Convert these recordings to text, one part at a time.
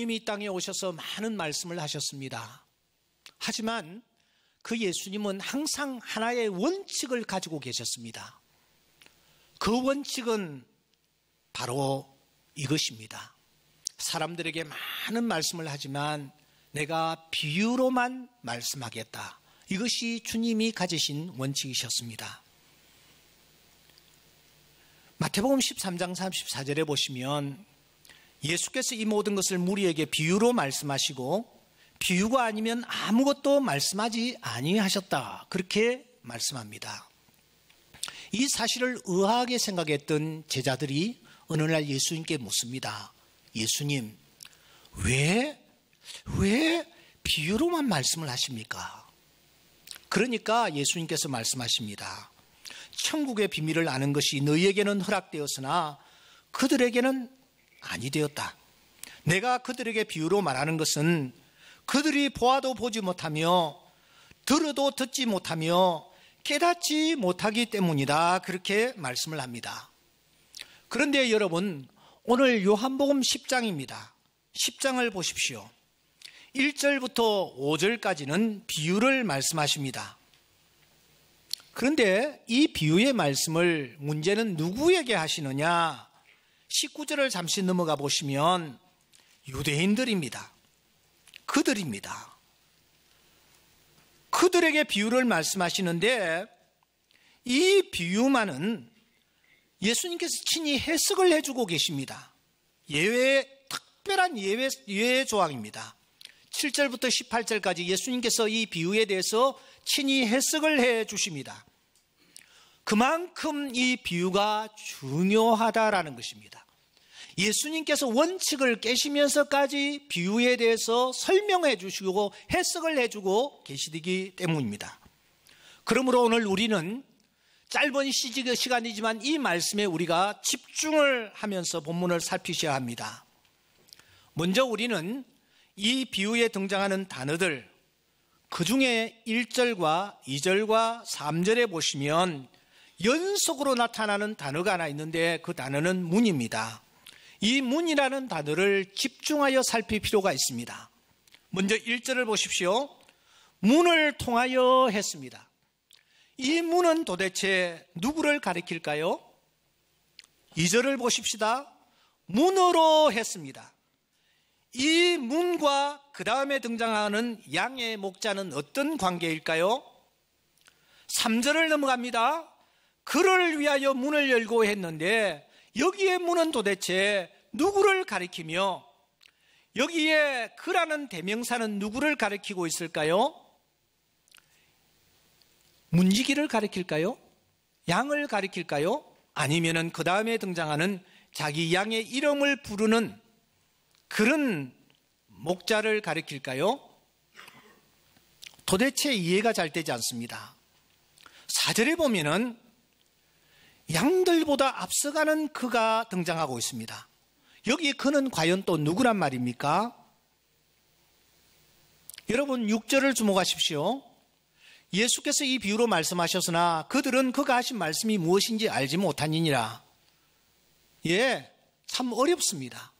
예수님이 이 땅에 오셔서 많은 말씀을 하셨습니다. 하지만 그 예수님은 항상 하나의 원칙을 가지고 계셨습니다. 그 원칙은 바로 이것입니다. 사람들에게 많은 말씀을 하지만 내가 비유로만 말씀하겠다. 이것이 주님이 가지신 원칙이셨습니다. 마태복음 13장 34절에 보시면 예수께서 이 모든 것을 무리에게 비유로 말씀하시고 비유가 아니면 아무것도 말씀하지 아니하셨다. 그렇게 말씀합니다. 이 사실을 의아하게 생각했던 제자들이 어느 날 예수님께 묻습니다. 예수님, 왜 비유로만 말씀을 하십니까? 그러니까 예수님께서 말씀하십니다. 천국의 비밀을 아는 것이 너희에게는 허락되었으나 그들에게는 아니 되었다. 내가 그들에게 비유로 말하는 것은 그들이 보아도 보지 못하며 들어도 듣지 못하며 깨닫지 못하기 때문이다. 그렇게 말씀을 합니다. 그런데 여러분, 오늘 요한복음 10장입니다. 10장을 보십시오. 1절부터 5절까지는 비유를 말씀하십니다. 그런데 이 비유의 말씀을 문제는 누구에게 하시느냐? 19절을 잠시 넘어가 보시면 유대인들입니다. 그들입니다. 그들에게 비유를 말씀하시는데 이 비유만은 예수님께서 친히 해석을 해주고 계십니다. 특별한 예외 조항입니다. 7절부터 18절까지 예수님께서 이 비유에 대해서 친히 해석을 해 주십니다. 그만큼 이 비유가 중요하다라는 것입니다. 예수님께서 원칙을 깨시면서까지 비유에 대해서 설명해 주시고 해석을 해주고 계시기 때문입니다. 그러므로 오늘 우리는 짧은 시간이지만 이 말씀에 우리가 집중을 하면서 본문을 살피셔야 합니다. 먼저 우리는 이 비유에 등장하는 단어들, 그 중에 1절과 2절과 3절에 보시면 연속으로 나타나는 단어가 하나 있는데 그 단어는 문입니다. 이 문이라는 단어를 집중하여 살필 필요가 있습니다. 먼저 1절을 보십시오. 문을 통하여 했습니다. 이 문은 도대체 누구를 가리킬까요? 2절을 보십시다. 문으로 했습니다. 이 문과 그 다음에 등장하는 양의 목자는 어떤 관계일까요? 3절을 넘어갑니다. 그를 위하여 문을 열고 했는데 여기에 문은 도대체 누구를 가리키며 여기에 그라는 대명사는 누구를 가리키고 있을까요? 문지기를 가리킬까요? 양을 가리킬까요? 아니면은 그 다음에 등장하는 자기 양의 이름을 부르는 그런 목자를 가리킬까요? 도대체 이해가 잘 되지 않습니다. 4절에 보면은 양들보다 앞서가는 그가 등장하고 있습니다. 여기 그는 과연 또 누구란 말입니까? 여러분 6절을 주목하십시오. 예수께서 이 비유로 말씀하셨으나 그들은 그가 하신 말씀이 무엇인지 알지 못하니라. 참 어렵습니다.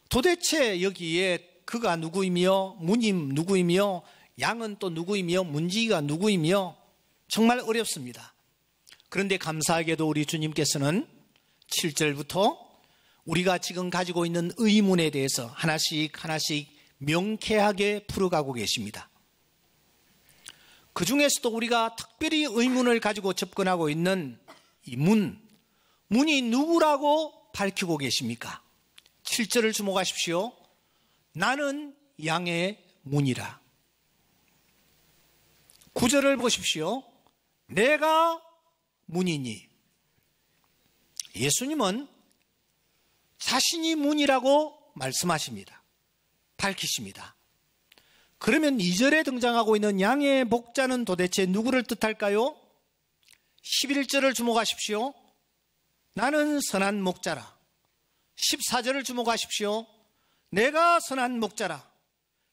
도대체 여기에 그가 누구이며 문이 누구이며 양은 또 누구이며 문지기가 누구이며 정말 어렵습니다. 그런데 감사하게도 우리 주님께서는 7절부터 우리가 지금 가지고 있는 의문에 대해서 하나씩 명쾌하게 풀어가고 계십니다. 그 중에서도 우리가 특별히 의문을 가지고 접근하고 있는 이 문이 누구라고 밝히고 계십니까? 7절을 주목하십시오. 나는 양의 문이라. 9절을 보십시오. 내가 문이니. 예수님은 자신이 문이라고 말씀하십니다. 밝히십니다. 그러면 2절에 등장하고 있는 양의 목자는 도대체 누구를 뜻할까요? 11절을 주목하십시오. 나는 선한 목자라. 14절을 주목하십시오. 내가 선한 목자라.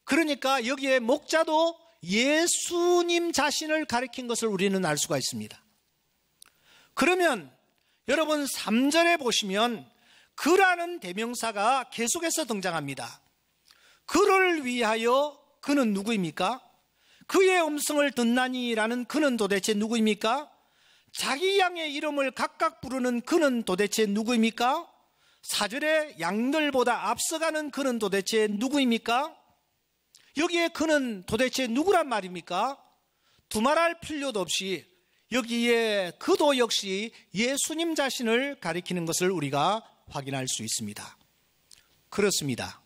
그러니까 여기에 목자도 예수님 자신을 가리킨 것을 우리는 알 수가 있습니다. 그러면 여러분 3절에 보시면 그라는 대명사가 계속해서 등장합니다. 그를 위하여 그는 누구입니까? 그의 음성을 듣나니라는 그는 도대체 누구입니까? 자기 양의 이름을 각각 부르는 그는 도대체 누구입니까? 4절에 양들보다 앞서가는 그는 도대체 누구입니까? 여기에 그는 도대체 누구란 말입니까? 두말할 필요도 없이 여기에 그도 역시 예수님 자신을 가리키는 것을 우리가 확인할 수 있습니다. 그렇습니다.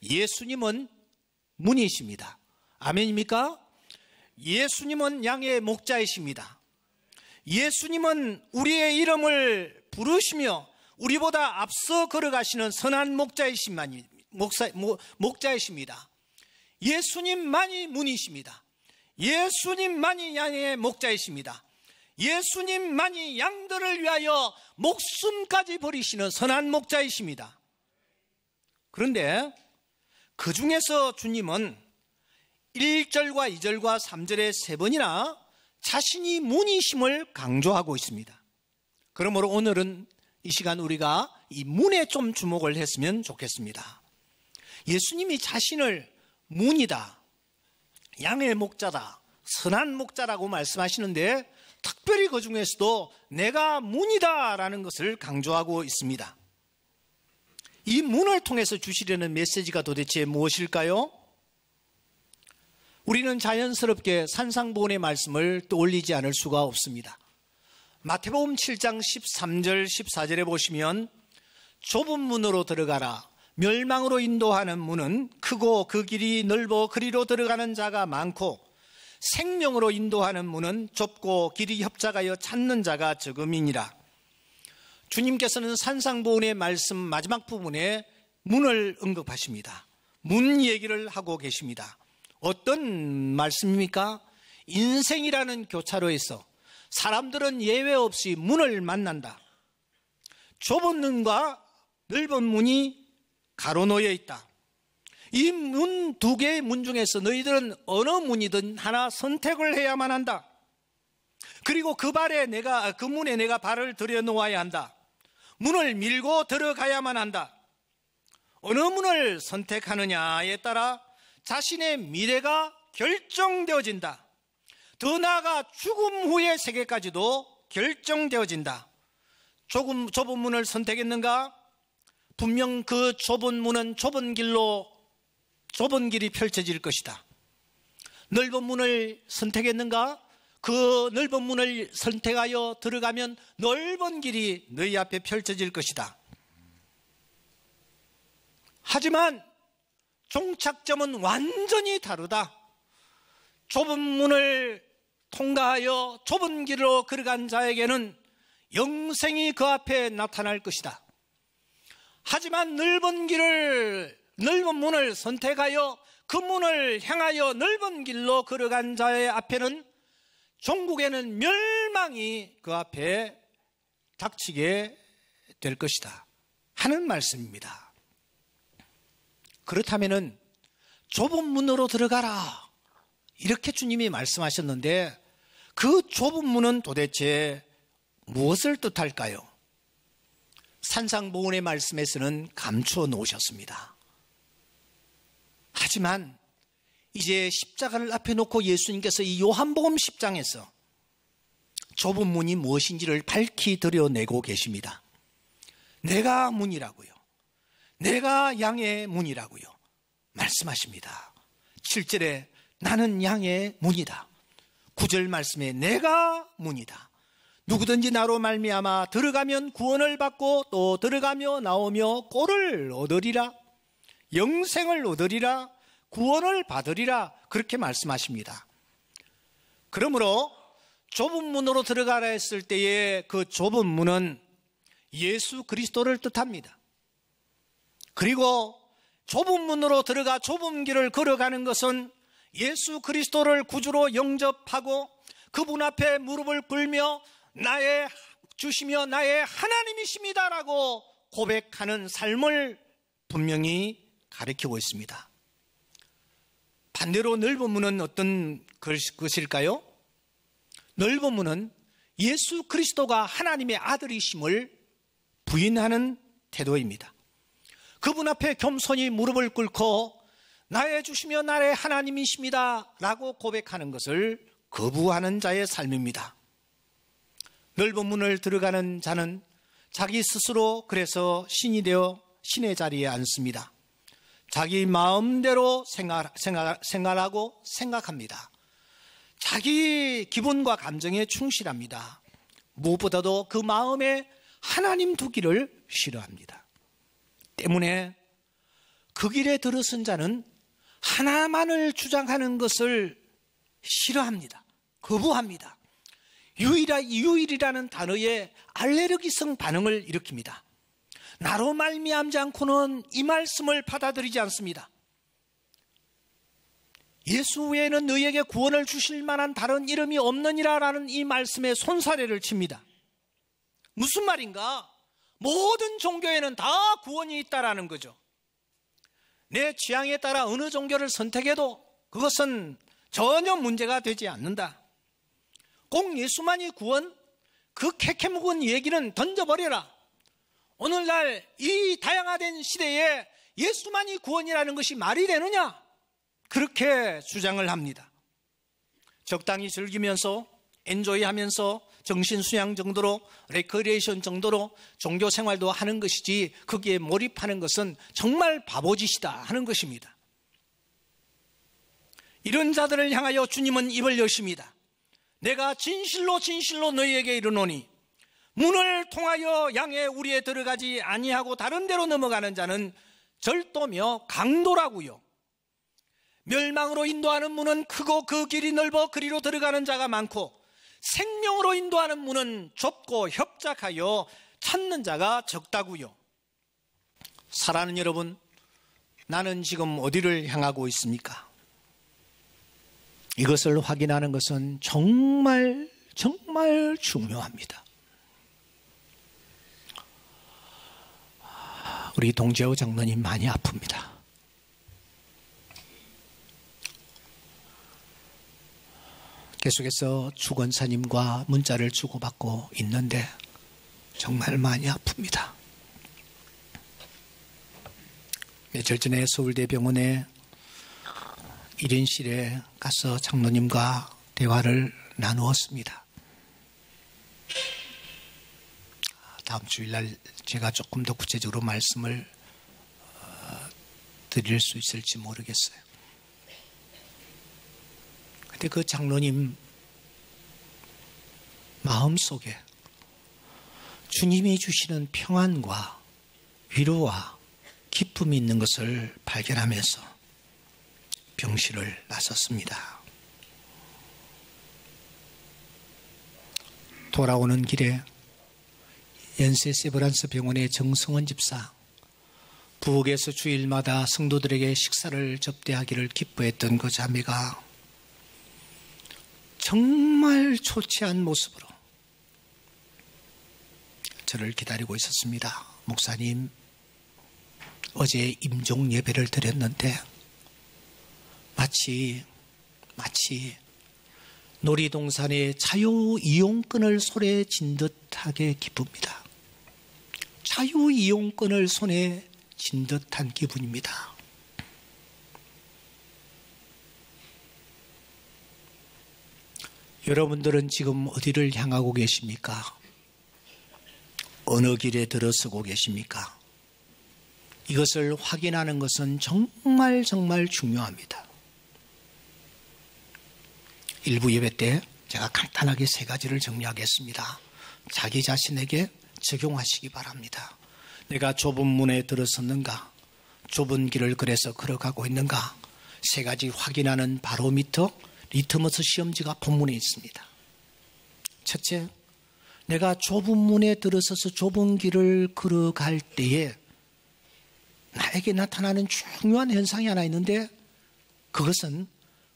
예수님은 문이십니다. 아멘입니까? 예수님은 양의 목자이십니다. 예수님은 우리의 이름을 부르시며 우리보다 앞서 걸어가시는 선한 목자이십니다. 예수님만이 문이십니다. 예수님만이 양의 목자이십니다. 예수님만이 양들을 위하여 목숨까지 버리시는 선한 목자이십니다. 그런데 그 중에서 주님은 1절과 2절과 3절에 3번이나 자신이 문이심을 강조하고 있습니다. 그러므로 오늘은 이 시간 우리가 이 문에 좀 주목을 했으면 좋겠습니다. 예수님이 자신을 문이다, 양의 목자다, 선한 목자라고 말씀하시는데 특별히 그 중에서도 내가 문이다 라는 것을 강조하고 있습니다. 이 문을 통해서 주시려는 메시지가 도대체 무엇일까요? 우리는 자연스럽게 산상보훈의 말씀을 떠올리지 않을 수가 없습니다. 마태복음 7장 13절 14절에 보시면 좁은 문으로 들어가라. 멸망으로 인도하는 문은 크고 그 길이 넓어 그리로 들어가는 자가 많고 생명으로 인도하는 문은 좁고 길이 협착하여 찾는 자가 적음이니라. 주님께서는 산상보훈의 말씀 마지막 부분에 문을 언급하십니다. 문 얘기를 하고 계십니다. 어떤 말씀입니까? 인생이라는 교차로에서 사람들은 예외 없이 문을 만난다. 좁은 문과 넓은 문이 가로놓여 있다. 이 문 2개의 문 중에서 너희들은 어느 문이든 하나 선택을 해야만 한다. 그리고 그 문에 내가 발을 들여놓아야 한다. 문을 밀고 들어가야만 한다. 어느 문을 선택하느냐에 따라 자신의 미래가 결정되어진다. 더 나아가 죽음 후의 세계까지도 결정되어진다. 좁은 문을 선택했는가? 분명 그 좁은 문은 좁은 길이 펼쳐질 것이다. 넓은 문을 선택했는가? 그 넓은 문을 선택하여 들어가면 넓은 길이 너희 앞에 펼쳐질 것이다. 하지만 종착점은 완전히 다르다. 좁은 문을 통과하여 좁은 길로 걸어간 자에게는 영생이 그 앞에 나타날 것이다. 하지만 넓은 문을 선택하여 그 문을 향하여 넓은 길로 걸어간 자의 앞에는 종국에는 멸망이 그 앞에 닥치게 될 것이다 하는 말씀입니다. 그렇다면은 좁은 문으로 들어가라 이렇게 주님이 말씀하셨는데 그 좁은 문은 도대체 무엇을 뜻할까요? 산상보훈의 말씀에서는 감추어 놓으셨습니다. 하지만 이제 십자가를 앞에 놓고 예수님께서 이 요한복음 10장에서 좁은 문이 무엇인지를 밝히 드러내고 계십니다. 내가 문이라고요. 내가 양의 문이라고요. 말씀하십니다. 7절에 나는 양의 문이다. 9절 말씀에 내가 문이다. 누구든지 나로 말미암아 들어가면 구원을 받고 또 들어가며 나오며 꼴을 얻으리라. 영생을 얻으리라. 구원을 받으리라. 그렇게 말씀하십니다. 그러므로 좁은 문으로 들어가라 했을 때의 그 좁은 문은 예수 그리스도를 뜻합니다. 그리고 좁은 문으로 들어가 좁은 길을 걸어가는 것은 예수 그리스도를 구주로 영접하고 그분 앞에 무릎을 꿇며 주시며 나의 하나님이십니다라고 고백하는 삶을 분명히 가리키고 있습니다. 반대로 넓은 문은 어떤 것일까요? 넓은 문은 예수 그리스도가 하나님의 아들이심을 부인하는 태도입니다. 그분 앞에 겸손히 무릎을 꿇고 나의 주시며 나의 하나님이십니다 라고 고백하는 것을 거부하는 자의 삶입니다. 넓은 문을 들어가는 자는 자기 스스로 그래서 신이 되어 신의 자리에 앉습니다. 자기 마음대로 생활하고 생각합니다. 자기 기분과 감정에 충실합니다. 무엇보다도 그 마음에 하나님 두기를 싫어합니다. 때문에 그 길에 들어선 자는 하나만을 주장하는 것을 싫어합니다. 거부합니다. 유일이라는 단어에 알레르기성 반응을 일으킵니다. 나로 말미암지 않고는 이 말씀을 받아들이지 않습니다. 예수 외에는 너희에게 구원을 주실 만한 다른 이름이 없느니라 라는 이 말씀에 손사래를 칩니다. 무슨 말인가? 모든 종교에는 다 구원이 있다라는 거죠. 내 취향에 따라 어느 종교를 선택해도 그것은 전혀 문제가 되지 않는다. 꼭 예수만이 구원? 그 캐캐묵은 얘기는 던져버려라. 오늘날 이 다양화된 시대에 예수만이 구원이라는 것이 말이 되느냐? 그렇게 주장을 합니다. 적당히 즐기면서 엔조이하면서 정신수양 정도로 레크리에이션 정도로 종교생활도 하는 것이지 거기에 몰입하는 것은 정말 바보짓이다 하는 것입니다. 이런 자들을 향하여 주님은 입을 여십니다. 내가 진실로 너희에게 이르노니 문을 통하여 양의 우리에 들어가지 아니하고 다른 데로 넘어가는 자는 절도며 강도라고요. 멸망으로 인도하는 문은 크고 그 길이 넓어 그리로 들어가는 자가 많고 생명으로 인도하는 문은 좁고 협착하여 찾는 자가 적다고요. 사랑하는 여러분, 나는 지금 어디를 향하고 있습니까? 이것을 확인하는 것은 정말 중요합니다. 우리 동재호 장로님 많이 아픕니다. 계속해서 주권사님과 문자를 주고받고 있는데 정말 많이 아픕니다. 며칠 전에 서울대병원에 1인실에 가서 장로님과 대화를 나누었습니다. 다음 주일날 제가 조금 더 구체적으로 말씀을 드릴 수 있을지 모르겠어요. 근데 그 장로님 마음속에 주님이 주시는 평안과 위로와 기쁨이 있는 것을 발견하면서 병실을 나섰습니다. 돌아오는 길에 연세 세브란스 병원의 정성원 집사, 부엌에서 주일마다 성도들에게 식사를 접대하기를 기뻐했던 그 자매가 정말 초췌한 모습으로 저를 기다리고 있었습니다. 목사님, 어제 임종 예배를 드렸는데 마치 놀이동산의 자유이용권을 손에 쥔 듯하게 기쁩니다. 자유이용권을 손에 쥔 듯한 기분입니다. 여러분들은 지금 어디를 향하고 계십니까? 어느 길에 들어서고 계십니까? 이것을 확인하는 것은 정말 중요합니다. 일부 예배 때 제가 간단하게 3가지를 정리하겠습니다. 자기 자신에게 적용하시기 바랍니다. 내가 좁은 문에 들어섰는가? 좁은 길을 그래서 걸어가고 있는가? 3가지 확인하는 바로미터, 리트머스 시험지가 본문에 있습니다. 첫째, 내가 좁은 문에 들어서서 좁은 길을 걸어갈 때에 나에게 나타나는 중요한 현상이 하나 있는데 그것은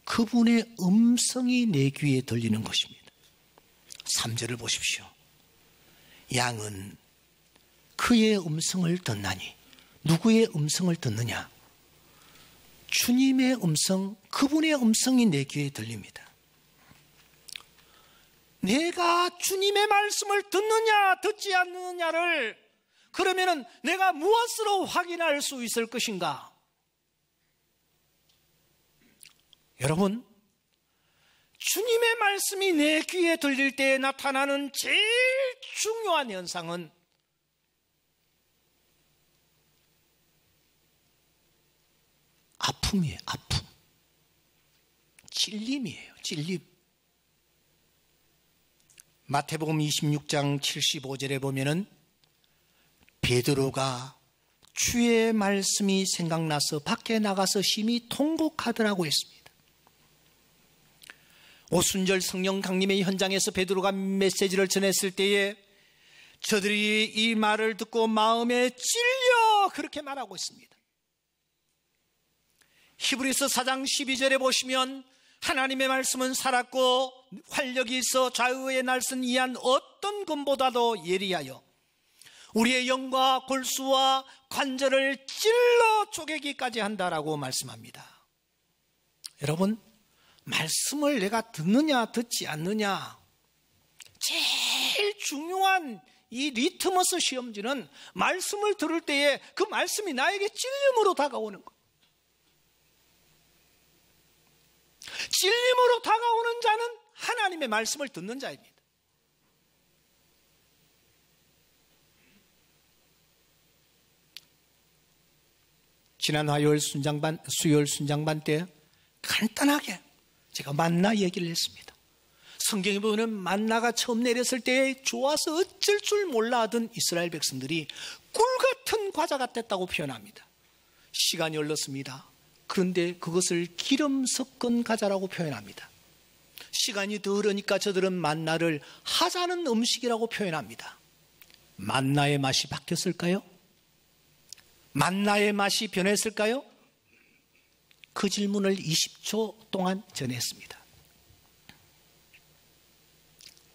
그분의 음성이 내 귀에 들리는 것입니다. 3절을 보십시오. 양은 그의 음성을 듣나니. 누구의 음성을 듣느냐? 주님의 음성, 그분의 음성이 내 귀에 들립니다. 내가 주님의 말씀을 듣느냐 듣지 않느냐를 그러면은 내가 무엇으로 확인할 수 있을 것인가? 여러분, 주님의 말씀이 내 귀에 들릴 때에 나타나는 제일 중요한 현상은 아픔이에요. 아픔. 찔림이에요. 찔림. 마태복음 26장 75절에 보면은 베드로가 주의 말씀이 생각나서 밖에 나가서 심히 통곡하더라고 했습니다. 오순절 성령 강림의 현장에서 베드로가 메시지를 전했을 때에 저들이 이 말을 듣고 마음에 찔려 그렇게 말하고 있습니다. 히브리서 4장 12절에 보시면 하나님의 말씀은 살았고 활력이 있어 좌우의 날선 이한 어떤 검보다도 예리하여 우리의 영과 골수와 관절을 찔러 쪼개기까지 한다라고 말씀합니다. 여러분, 말씀을 내가 듣느냐 듣지 않느냐, 제일 중요한 이 리트머스 시험지는 말씀을 들을 때에 그 말씀이 나에게 찔림으로 다가오는 것. 찔림으로 다가오는 자는 하나님의 말씀을 듣는 자입니다. 지난 화요일 수요일 순장반 때 간단하게 제가 만나 얘기를 했습니다. 성경에 보면 만나가 처음 내렸을 때 좋아서 어쩔 줄 몰라 하던 이스라엘 백성들이 꿀 같은 과자가 됐다고 표현합니다. 시간이 흘렀습니다. 그런데 그것을 기름 섞은 과자라고 표현합니다. 시간이 더 흐르니까 저들은 만나를 하자는 음식이라고 표현합니다. 만나의 맛이 바뀌었을까요? 만나의 맛이 변했을까요? 그 질문을 20초 동안 전했습니다.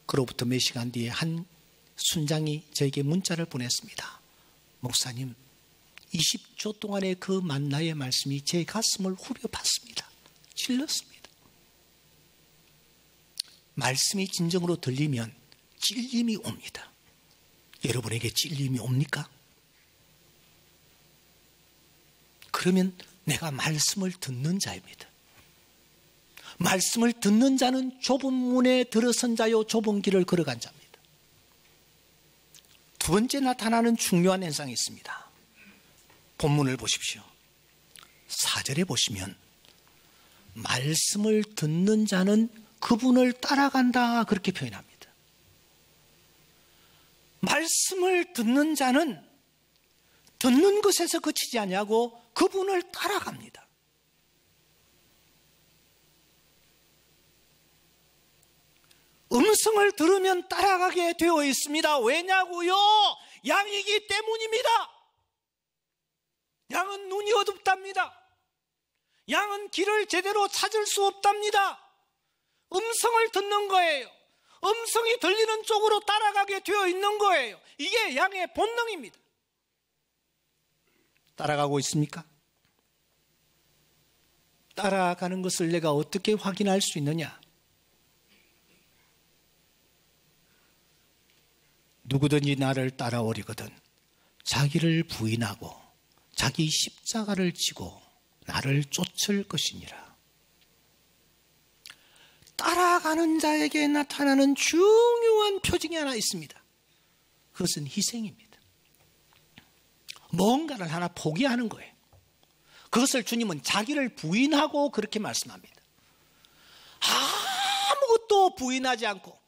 그로부터 몇 시간 뒤에 한 순장이 저에게 문자를 보냈습니다. 목사님, 20초 동안의 그 만나의 말씀이 제 가슴을 후벼 팠습니다. 찔렀습니다. 말씀이 진정으로 들리면 찔림이 옵니다. 여러분에게 찔림이 옵니까? 그러면 내가 말씀을 듣는 자입니다. 말씀을 듣는 자는 좁은 문에 들어선 자요 좁은 길을 걸어간 자입니다. 두 번째 나타나는 중요한 현상이 있습니다. 본문을 보십시오. 4절에 보시면 말씀을 듣는 자는 그분을 따라간다 그렇게 표현합니다. 말씀을 듣는 자는 듣는 것에서 그치지 아니하고 그분을 따라갑니다. 음성을 들으면 따라가게 되어 있습니다. 왜냐고요? 양이기 때문입니다. 양은 눈이 어둡답니다. 양은 길을 제대로 찾을 수 없답니다. 음성을 듣는 거예요. 음성이 들리는 쪽으로 따라가게 되어 있는 거예요. 이게 양의 본능입니다. 따라가고 있습니까? 따라가는 것을 내가 어떻게 확인할 수 있느냐? 누구든지 나를 따라오려거든 자기를 부인하고 자기 십자가를 지고 나를 쫓을 것이니라. 따라가는 자에게 나타나는 중요한 표징이 하나 있습니다. 그것은 희생입니다. 뭔가를 하나 포기하는 거예요. 그것을 주님은 자기를 부인하고 그렇게 말씀합니다. 아무것도 부인하지 않고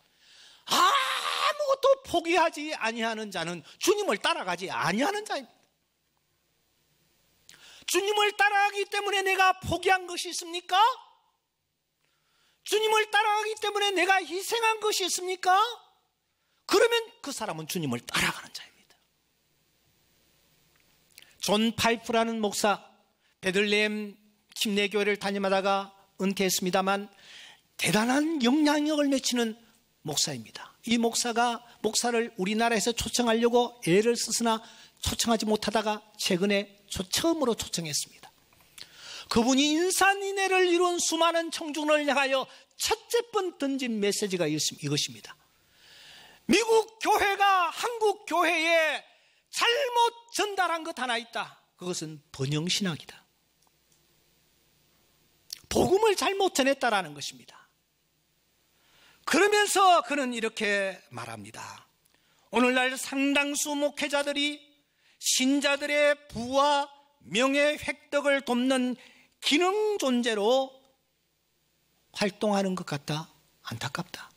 아무것도 포기하지 아니하는 자는 주님을 따라가지 아니하는 자입니다. 주님을 따라가기 때문에 내가 포기한 것이 있습니까? 주님을 따라가기 때문에 내가 희생한 것이 있습니까? 그러면 그 사람은 주님을 따라가는 자입니다. 존 파이프라는 목사, 베들레헴 침례교회를 다니다가 은퇴했습니다만 대단한 영향력을 미치는 목사입니다. 이 목사가 목사를 우리나라에서 초청하려고 애를 쓰으나 초청하지 못하다가 최근에 처음으로 초청했습니다. 그분이 인산인해를 이룬 수많은 청중을 향하여 첫째 번 던진 메시지가 이것입니다. 미국 교회가 한국 교회에 잘못 전달한 것 하나 있다. 그것은 번영신학이다. 복음을 잘못 전했다라는 것입니다. 그러면서 그는 이렇게 말합니다. 오늘날 상당수 목회자들이 신자들의 부와 명예 획득을 돕는 기능 존재로 활동하는 것 같다. 안타깝다.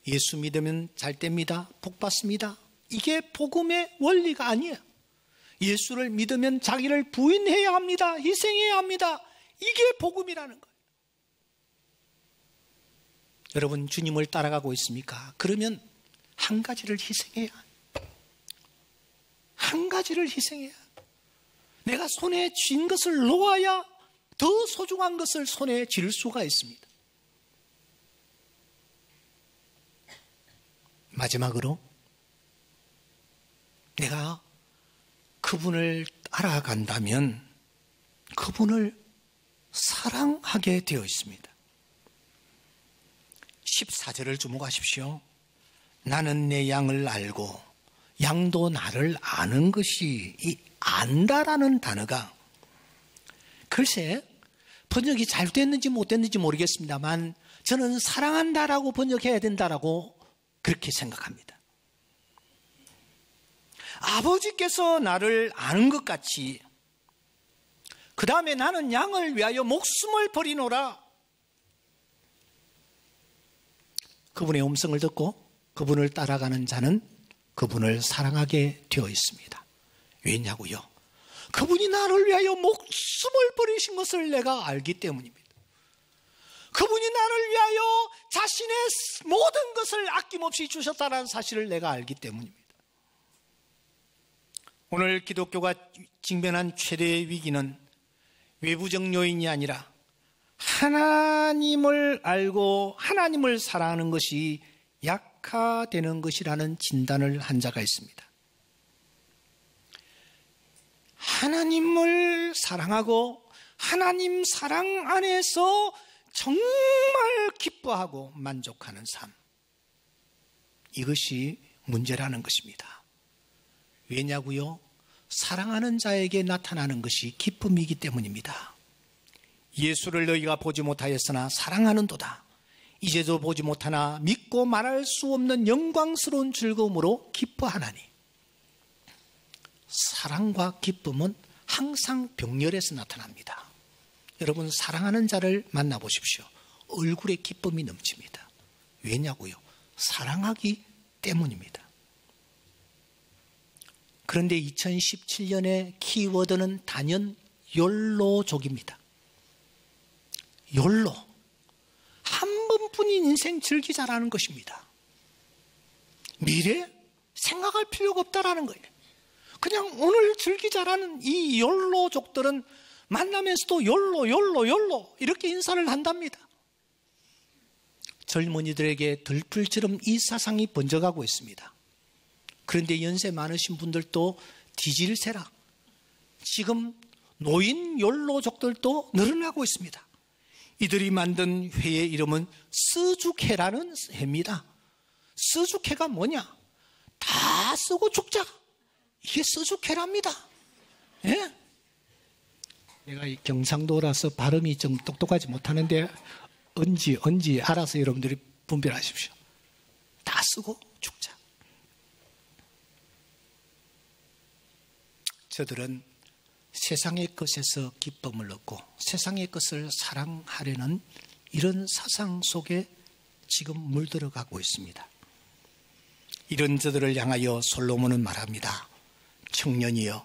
예수 믿으면 잘 됩니다. 복 받습니다. 이게 복음의 원리가 아니에요. 예수를 믿으면 자기를 부인해야 합니다. 희생해야 합니다. 이게 복음이라는 거예요. 여러분, 주님을 따라가고 있습니까? 그러면 한 가지를 희생해야 해요. 한 가지를 희생해야 해요. 내가 손에 쥔 것을 놓아야 더 소중한 것을 손에 쥘 수가 있습니다. 마지막으로 내가 그분을 알아간다면 그분을 사랑하게 되어 있습니다. 14절을 주목하십시오. 나는 내 양을 알고 양도 나를 아는 것이, 이 안다라는 단어가 글쎄 번역이 잘됐는지 못됐는지 모르겠습니다만 저는 사랑한다라고 번역해야 된다라고 그렇게 생각합니다. 아버지께서 나를 아는 것 같이, 그 다음에 나는 양을 위하여 목숨을 버리노라. 그분의 음성을 듣고 그분을 따라가는 자는 그분을 사랑하게 되어 있습니다. 왜냐고요? 그분이 나를 위하여 목숨을 버리신 것을 내가 알기 때문입니다. 그분이 나를 위하여 자신의 모든 것을 아낌없이 주셨다는 사실을 내가 알기 때문입니다. 오늘 기독교가 직면한 최대의 위기는 외부적 요인이 아니라 하나님을 알고 하나님을 사랑하는 것이 약화되는 것이라는 진단을 한 자가 있습니다. 하나님을 사랑하고 하나님 사랑 안에서 정말 기뻐하고 만족하는 삶, 이것이 문제라는 것입니다. 왜냐고요? 사랑하는 자에게 나타나는 것이 기쁨이기 때문입니다. 예수를 너희가 보지 못하였으나 사랑하는도다. 이제도 보지 못하나 믿고 말할 수 없는 영광스러운 즐거움으로 기뻐하나니. 사랑과 기쁨은 항상 병렬해서 나타납니다. 여러분, 사랑하는 자를 만나보십시오. 얼굴에 기쁨이 넘칩니다. 왜냐고요? 사랑하기 때문입니다. 그런데 2017년의 키워드는 단연 욜로족입니다. 욜로. 한 번뿐인 인생 즐기자라는 것입니다. 미래 생각할 필요가 없다라는 거예요. 그냥 오늘 즐기자라는 이 욜로족들은 만나면서도 욜로 이렇게 인사를 한답니다. 젊은이들에게 들풀처럼 이 사상이 번져가고 있습니다. 그런데 연세 많으신 분들도 뒤질세라. 지금 노인 욜로족들도 늘어나고 있습니다. 이들이 만든 회의 이름은 쓰죽회라는 회입니다. 쓰죽회가 뭐냐? 다 쓰고 죽자. 이게 쓰죽회랍니다. 예? 내가 이 경상도라서 발음이 좀 똑똑하지 못하는데 언지 알아서 여러분들이 분별하십시오. 다 쓰고 죽자. 저들은 세상의 것에서 기쁨을 얻고 세상의 것을 사랑하려는 이런 사상 속에 지금 물들어가고 있습니다. 이런 저들을 향하여 솔로몬은 말합니다. 청년이여,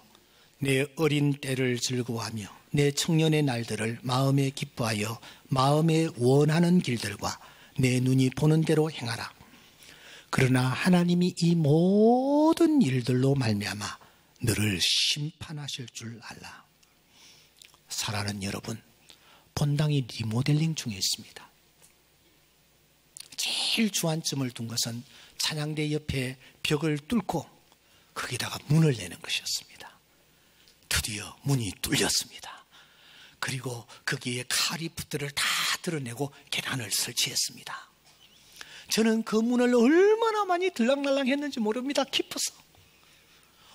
내 어린 때를 즐거워하며 내 청년의 날들을 마음에 기뻐하여 마음에 원하는 길들과 내 눈이 보는 대로 행하라. 그러나 하나님이 이 모든 일들로 말미암아 너를 심판하실 줄 알라. 사랑하는 여러분, 본당이 리모델링 중에 있습니다. 제일 주안점을 둔 것은 찬양대 옆에 벽을 뚫고 거기다가 문을 내는 것이었습니다. 드디어 문이 뚫렸습니다. 그리고 거기에 카리프트를 다 드러내고 계단을 설치했습니다. 저는 그 문을 얼마나 많이 들락날락 했는지 모릅니다. 깊어서.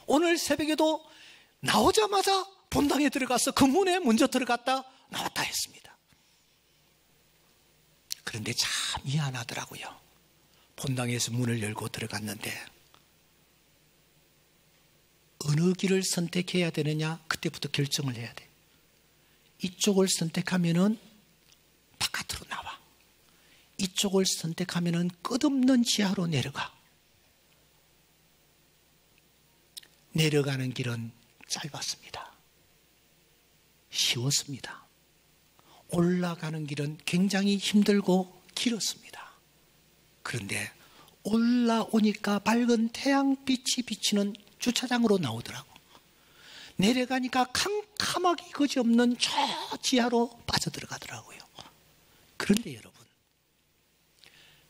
오늘 새벽에도 나오자마자 본당에 들어가서 그 문에 먼저 들어갔다 나왔다 했습니다. 그런데 참 미안하더라고요. 본당에서 문을 열고 들어갔는데 어느 길을 선택해야 되느냐, 그때부터 결정을 해야 돼. 이쪽을 선택하면은 바깥으로 나와. 이쪽을 선택하면은 끝없는 지하로 내려가. 내려가는 길은 짧았습니다. 쉬웠습니다. 올라가는 길은 굉장히 힘들고 길었습니다. 그런데 올라오니까 밝은 태양빛이 비치는 주차장으로 나오더라고. 내려가니까 캄캄하기 그지없는 저 지하로 빠져들어가더라고요. 그런데 여러분,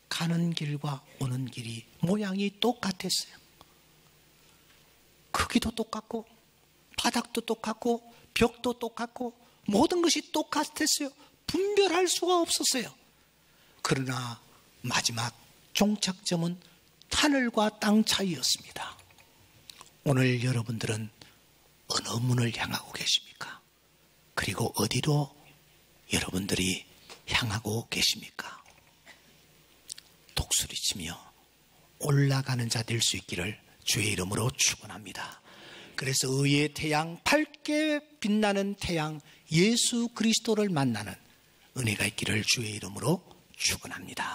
가는 길과 오는 길이 모양이 똑같았어요. 크기도 똑같고 바닥도 똑같고 벽도 똑같고 모든 것이 똑같았어요. 분별할 수가 없었어요. 그러나 마지막 종착점은 하늘과 땅 차이였습니다. 오늘 여러분들은 어느 문을 향하고 계십니까? 그리고 어디로 여러분들이 향하고 계십니까? 독수리치며 올라가는 자 될 수 있기를 주의 이름으로 축원합니다. 그래서 의의 태양, 밝게 빛나는 태양 예수 그리스도를 만나는 은혜가 있기를 주의 이름으로 축원합니다.